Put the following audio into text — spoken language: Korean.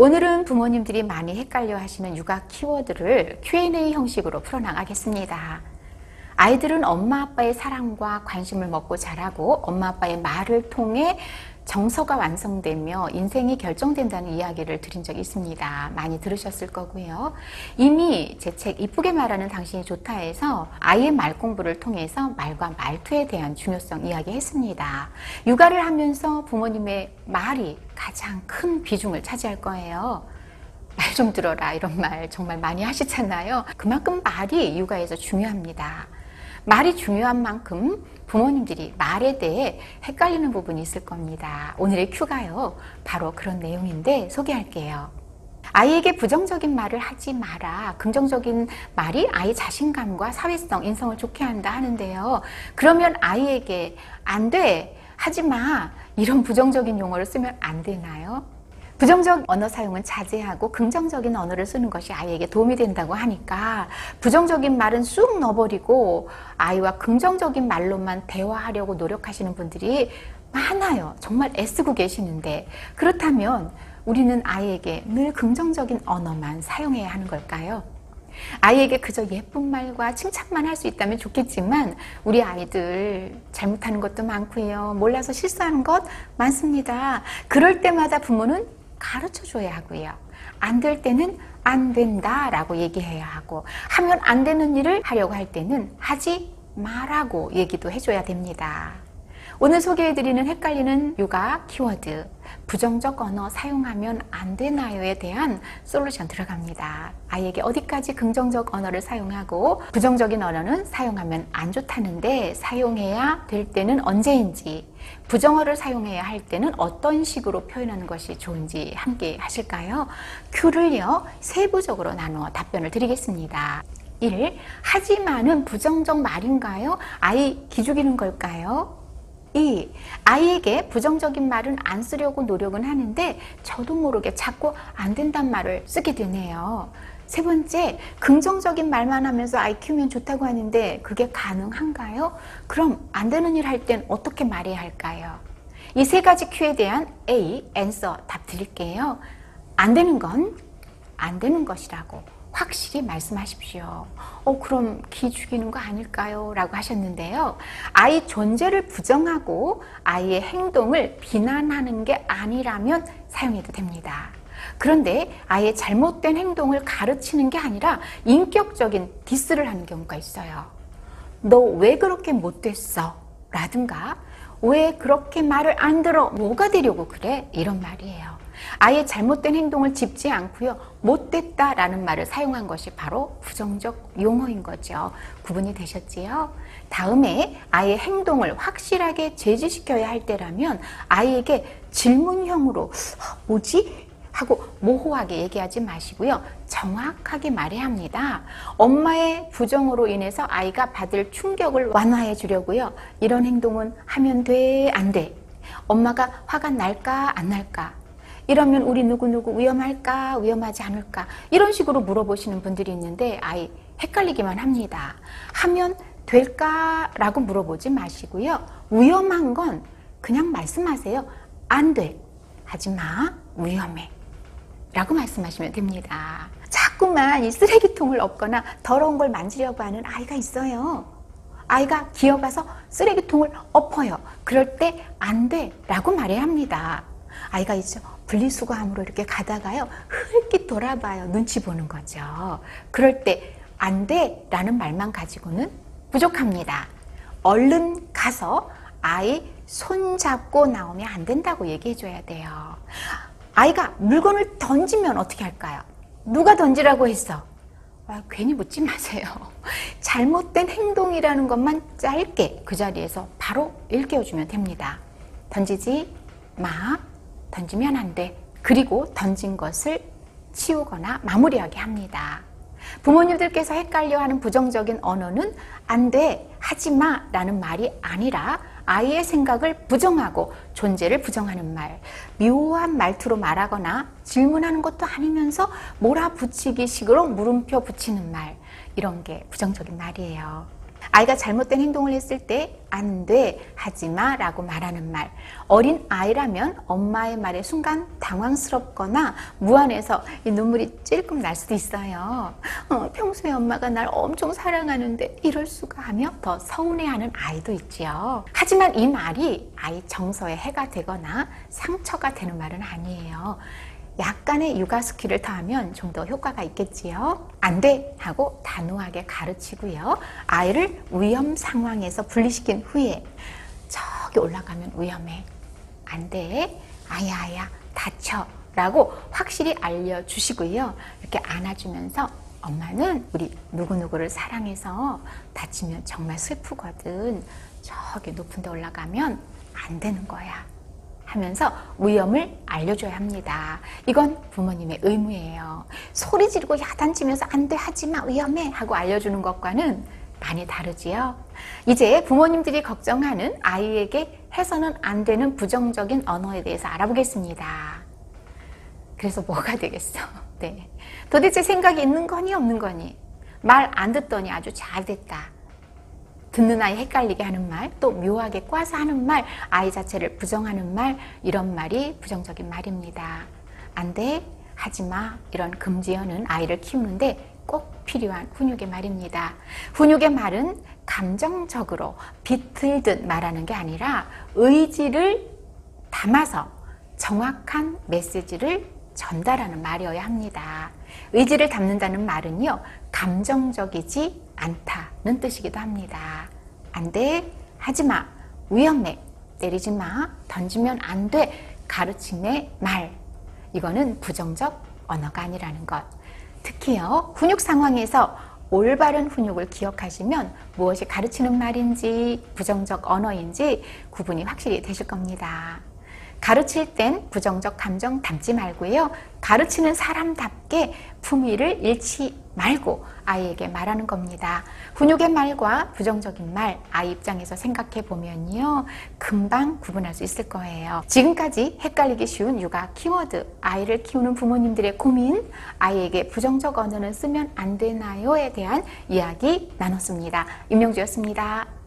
오늘은 부모님들이 많이 헷갈려 하시는 육아 키워드를 Q&A 형식으로 풀어나가겠습니다. 아이들은 엄마 아빠의 사랑과 관심을 먹고 자라고 엄마 아빠의 말을 통해 정서가 완성되며 인생이 결정된다는 이야기를 드린 적이 있습니다. 많이 들으셨을 거고요. 이미 제 책 이쁘게 말하는 당신이 좋다에서 아이의 말 공부를 통해서 말과 말투에 대한 중요성 이야기했습니다. 육아를 하면서 부모님의 말이 가장 큰 비중을 차지할 거예요. 말 좀 들어라 이런 말 정말 많이 하시잖아요. 그만큼 말이 육아에서 중요합니다. 말이 중요한 만큼 부모님들이 말에 대해 헷갈리는 부분이 있을 겁니다. 오늘의 큐가요, 바로 그런 내용인데 소개할게요. 아이에게 부정적인 말을 하지 마라. 긍정적인 말이 아이 자신감과 사회성, 인성을 좋게 한다 하는데요. 그러면 아이에게 안 돼, 하지 마, 이런 부정적인 용어를 쓰면 안 되나요? 부정적 언어 사용은 자제하고 긍정적인 언어를 쓰는 것이 아이에게 도움이 된다고 하니까 부정적인 말은 쑥 넣어버리고 아이와 긍정적인 말로만 대화하려고 노력하시는 분들이 많아요. 정말 애쓰고 계시는데, 그렇다면 우리는 아이에게 늘 긍정적인 언어만 사용해야 하는 걸까요? 아이에게 그저 예쁜 말과 칭찬만 할 수 있다면 좋겠지만 우리 아이들 잘못하는 것도 많고요. 몰라서 실수하는 것 많습니다. 그럴 때마다 부모는 가르쳐 줘야 하고요. 안 될 때는 안 된다 라고 얘기해야 하고, 하면 안 되는 일을 하려고 할 때는 하지 마라고 얘기도 해줘야 됩니다. 오늘 소개해드리는 헷갈리는 육아 키워드, 부정적 언어 사용하면 안 되나요에 대한 솔루션 들어갑니다. 아이에게 어디까지 긍정적 언어를 사용하고 부정적인 언어는 사용하면 안 좋다는데 사용해야 될 때는 언제인지, 부정어를 사용해야 할 때는 어떤 식으로 표현하는 것이 좋은지 함께 하실까요? 큐를요, 세부적으로 나누어 답변을 드리겠습니다. 1. 하지만은 부정적 말인가요? 아이 기죽이는 걸까요? 2. 아이에게 부정적인 말은 안 쓰려고 노력은 하는데 저도 모르게 자꾸 안 된다는 말을 쓰게 되네요. 3번째, 긍정적인 말만 하면서 아이 키우면 좋다고 하는데 그게 가능한가요? 그럼 안 되는 일 할 땐 어떻게 말해야 할까요? 이 3가지 큐에 대한 A, answer 답 드릴게요. 안 되는 건 안 되는 것이라고 확실히 말씀하십시오. 그럼 기 죽이는 거 아닐까요? 라고 하셨는데요. 아이 존재를 부정하고 아이의 행동을 비난하는 게 아니라면 사용해도 됩니다. 그런데 아이의 잘못된 행동을 가르치는 게 아니라 인격적인 디스를 하는 경우가 있어요. 너 왜 그렇게 못됐어? 라든가 왜 그렇게 말을 안 들어? 뭐가 되려고 그래? 이런 말이에요. 아이의 잘못된 행동을 짚지 않고요, 못됐다 라는 말을 사용한 것이 바로 부정적 용어인 거죠. 구분이 되셨지요? 다음에 아이의 행동을 확실하게 제지시켜야 할 때라면 아이에게 질문형으로 뭐지? 하고 모호하게 얘기하지 마시고요, 정확하게 말해야 합니다. 엄마의 부정으로 인해서 아이가 받을 충격을 완화해 주려고요, 이런 행동은 하면 돼, 안 돼? 엄마가 화가 날까, 안 날까? 이러면 우리 누구누구 위험할까, 위험하지 않을까? 이런 식으로 물어보시는 분들이 있는데 아이 헷갈리기만 합니다. 하면 될까? 라고 물어보지 마시고요, 위험한 건 그냥 말씀하세요. 안 돼, 하지 마, 위험해 라고 말씀하시면 됩니다. 자꾸만 이 쓰레기통을 엎거나 더러운 걸 만지려고 하는 아이가 있어요. 아이가 기어가서 쓰레기통을 엎어요. 그럴 때 안 돼 라고 말해야 합니다. 아이가 있죠, 분리수거함으로 이렇게 가다가요, 흘낏 돌아봐요. 눈치 보는 거죠. 그럴 때 안 돼 라는 말만 가지고는 부족합니다. 얼른 가서 아이 손잡고 나오면 안 된다고 얘기해 줘야 돼요. 아이가 물건을 던지면 어떻게 할까요? 누가 던지라고 했어? 괜히 묻지 마세요. 잘못된 행동이라는 것만 짧게 그 자리에서 바로 일깨워주면 됩니다. 던지지 마, 던지면 안 돼. 그리고 던진 것을 치우거나 마무리하게 합니다. 부모님들께서 헷갈려하는 부정적인 언어는 안 돼, 하지 마 라는 말이 아니라 아이의 생각을 부정하고 존재를 부정하는 말, 묘한 말투로 말하거나 질문하는 것도 아니면서 몰아붙이기 식으로 물음표 붙이는 말, 이런 게 부정적인 말이에요. 아이가 잘못된 행동을 했을 때 안 돼, 하지 마 라고 말하는 말. 어린 아이라면 엄마의 말에 순간 당황스럽거나 무안해서 이 눈물이 찔끔 날 수도 있어요. 평소에 엄마가 날 엄청 사랑하는데 이럴 수가 하며 더 서운해하는 아이도 있지요. 하지만 이 말이 아이 정서에 해가 되거나 상처가 되는 말은 아니에요. 약간의 육아 스킬을 더하면 좀 더 효과가 있겠지요. 안 돼 하고 단호하게 가르치고요. 아이를 위험 상황에서 분리시킨 후에 저기 올라가면 위험해. 안 돼. 아야 다쳐. 라고 확실히 알려주시고요. 이렇게 안아주면서 엄마는 우리 누구누구를 사랑해서 다치면 정말 슬프거든. 저기 높은 데 올라가면 안 되는 거야. 하면서 위험을 알려줘야 합니다. 이건 부모님의 의무예요. 소리 지르고 야단치면서 안 돼, 하지마, 위험해 하고 알려주는 것과는 많이 다르지요. 이제 부모님들이 걱정하는 아이에게 해서는 안 되는 부정적인 언어에 대해서 알아보겠습니다. 그래서 뭐가 되겠어? 네. 도대체 생각이 있는 거니 없는 거니? 말 안 듣더니 아주 잘 됐다. 듣는 아이 헷갈리게 하는 말, 또 묘하게 꽈서 하는 말, 아이 자체를 부정하는 말, 이런 말이 부정적인 말입니다. 안 돼, 하지 마, 이런 금지어는 아이를 키우는데 꼭 필요한 훈육의 말입니다. 훈육의 말은 감정적으로 비틀듯 말하는 게 아니라 의지를 담아서 정확한 메시지를 전달하는 말이어야 합니다. 의지를 담는다는 말은요, 감정적이지 않다는 뜻이기도 합니다. 안 돼, 하지 마, 위험해, 때리지 마, 던지면 안 돼, 가르침의 말. 이거는 부정적 언어가 아니라는 것. 특히요, 훈육 상황에서 올바른 훈육을 기억하시면 무엇이 가르치는 말인지 부정적 언어인지 구분이 확실히 되실 겁니다. 가르칠 땐 부정적 감정 담지 말고요. 가르치는 사람답게 품위를 잃지 말고 아이에게 말하는 겁니다. 훈육의 말과 부정적인 말, 아이 입장에서 생각해 보면요. 금방 구분할 수 있을 거예요. 지금까지 헷갈리기 쉬운 육아 키워드, 아이를 키우는 부모님들의 고민, 아이에게 부정적 언어는 쓰면 안 되나요에 대한 이야기 나눴습니다. 임명주였습니다.